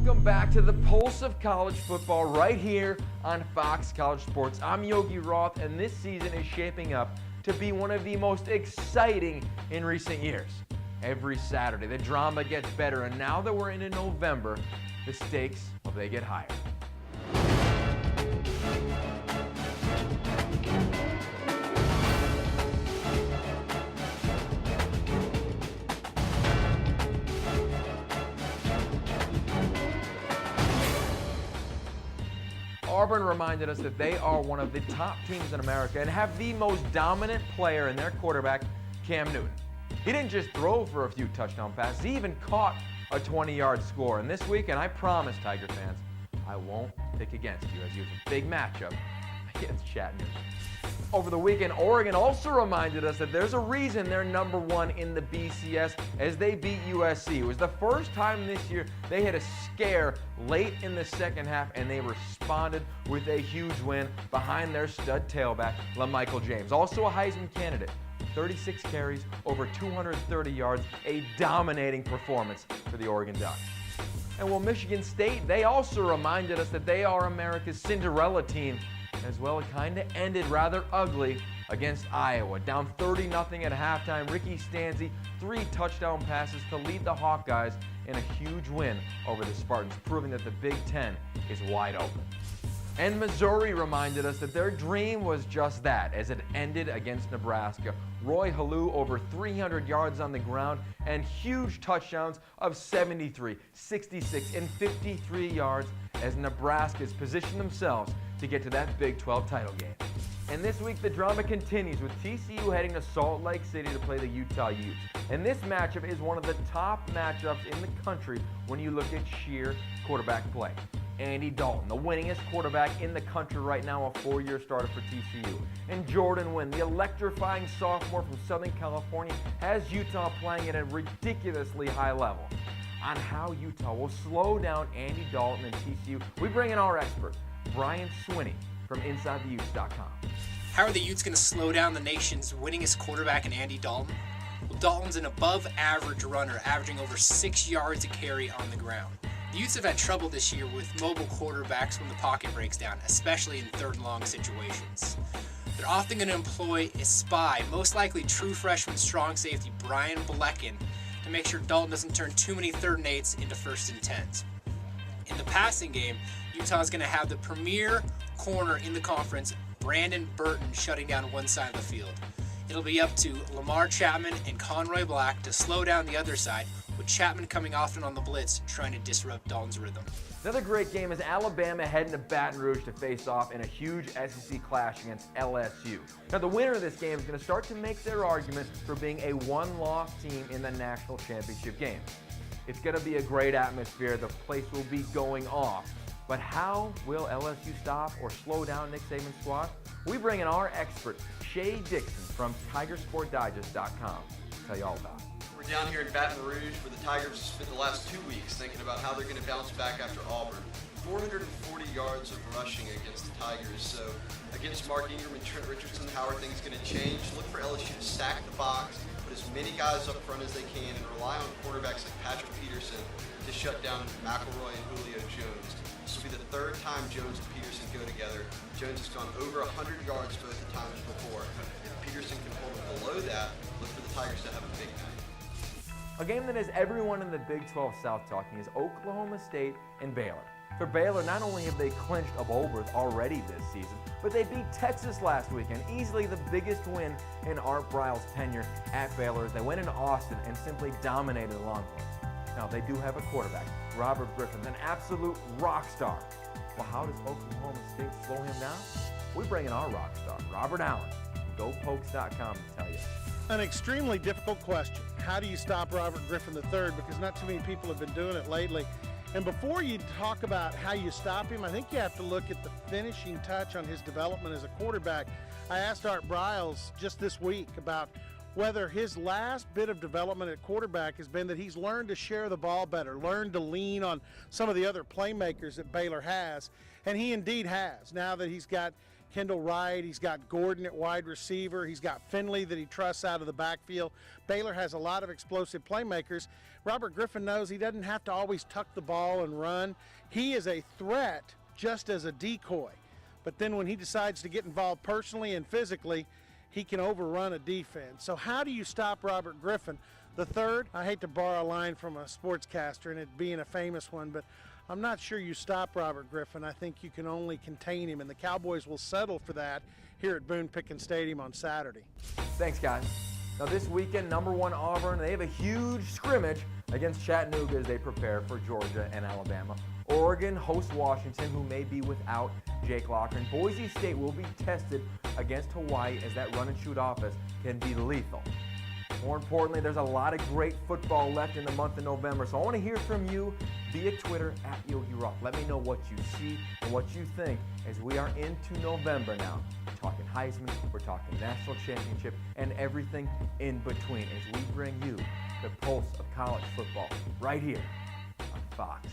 Welcome back to the pulse of college football right here on Fox College Sports. I'm Yogi Roth, and this season is shaping up to be one of the most exciting in recent years. Every Saturday, the drama gets better, and now that we're into November, the stakes, well, they get higher. Auburn reminded us that they are one of the top teams in America and have the most dominant player in their quarterback, Cam Newton. He didn't just throw for a few touchdown passes, he even caught a 20-yard score. And this weekend, I promise, Tiger fans, I won't pick against you as you have a big matchup against Chattanooga. Over the weekend, Oregon also reminded us that there's a reason they're number one in the BCS as they beat USC. It was the first time this year they had a scare late in the second half, and they responded with a huge win behind their stud tailback, LaMichael James. Also a Heisman candidate, 36 carries, over 230 yards, a dominating performance for the Oregon Ducks. And while Michigan State, they also reminded us that they are America's Cinderella team. As well, it kind of ended rather ugly against Iowa. Down 30-0 at halftime, Ricky Stanzi, 3 touchdown passes to lead the Hawkeyes in a huge win over the Spartans, proving that the Big Ten is wide open. And Missouri reminded us that their dream was just that, as it ended against Nebraska. Roy Halou over 300 yards on the ground and huge touchdowns of 73, 66, and 53 yards as Nebraska's positioned themselves to get to that Big 12 title game. And this week, the drama continues with TCU heading to Salt Lake City to play the Utah Utes. And this matchup is one of the top matchups in the country when you look at sheer quarterback play. Andy Dalton, the winningest quarterback in the country right now, a 4-year starter for TCU. And Jordan Wynn, the electrifying sophomore from Southern California, has Utah playing at a ridiculously high level. On how Utah will slow down Andy Dalton and TCU, we bring in our expert, Brian Swinney from InsideTheUtes.com. How are the Utes going to slow down the nation's winningest quarterback in Andy Dalton? Well, Dalton's an above-average runner, averaging over 6 yards a carry on the ground. The Utes have had trouble this year with mobile quarterbacks when the pocket breaks down, especially in third and long situations. They're often going to employ a spy, most likely true freshman strong safety Brian Blecken, to make sure Dalton doesn't turn too many 3rd and 8s into 1st and 10s. In the passing game, Utah is going to have the premier corner in the conference, Brandon Burton, shutting down one side of the field. It'll be up to Lamar Chapman and Conroy Black to slow down the other side, with Chapman coming often on the blitz, trying to disrupt Dalton's rhythm. Another great game is Alabama heading to Baton Rouge to face off in a huge SEC clash against LSU. Now, the winner of this game is going to start to make their argument for being a one-loss team in the national championship game. It's going to be a great atmosphere. The place will be going off. But how will LSU stop or slow down Nick Saban's squad? We bring in our expert, Shea Dixon from TigerSportDigest.com to tell you all about it. We're down here in Baton Rouge where the Tigers spent the last 2 weeks thinking about how they're going to bounce back after Auburn. 440 yards of rushing against the Tigers. So against Mark Ingram and Trent Richardson, how are things going to change? Look for LSU to stack the box, put as many guys up front as they can, and rely on quarterbacks like Patrick Peterson to shut down McElroy and Julio Jones. This will be the 3rd time Jones and Peterson go together. Jones has gone over 100 yards both the times before. If Peterson can hold it below that, look for the Tigers to have a big night. A game that has everyone in the Big 12 South talking is Oklahoma State and Baylor. For Baylor, not only have they clinched a bowl berth already this season, but they beat Texas last weekend, easily the biggest win in Art Briles' tenure at Baylor as they went into Austin and simply dominated the Longhorns. Now, they do have a quarterback, Robert Griffin, an absolute rock star. Well, how does Oklahoma State slow him down? We bring in our rock star, Robert Allen, from GoPokes.com to tell you. An extremely difficult question. How do you stop Robert Griffin III? Because not too many people have been doing it lately. And before you talk about how you stop him, I think you have to look at the finishing touch on his development as a quarterback. I asked Art Briles just this week about whether his last bit of development at quarterback has been that he's learned to share the ball better, learned to lean on some of the other playmakers that Baylor has, and he indeed has. Now that he's got Kendall Wright. He's got Gordon at wide receiver. He's got Finley that he trusts out of the backfield. Baylor has a lot of explosive playmakers. Robert Griffin knows he doesn't have to always tuck the ball and run. He is a threat just as a decoy. But then when he decides to get involved personally and physically, he can overrun a defense. So how do you stop Robert Griffin? The third, I hate to borrow a line from a sportscaster and it being a famous one, but I'm not sure you stop Robert Griffin. I think you can only contain him, and the Cowboys will settle for that here at Boone Pickens Stadium on Saturday. Thanks, guys. Now this weekend, #1 Auburn, they have a huge scrimmage against Chattanooga as they prepare for Georgia and Alabama. Oregon hosts Washington, who may be without Jake Locker. And Boise State will be tested against Hawaii, as that run-and-shoot offense can be lethal. More importantly, there's a lot of great football left in the month of November, so I want to hear from you via Twitter at Yogi Roth. Let me know what you see and what you think as we are into November now. We're talking Heisman, we're talking national championship, and everything in between as we bring you the pulse of college football right here on Fox.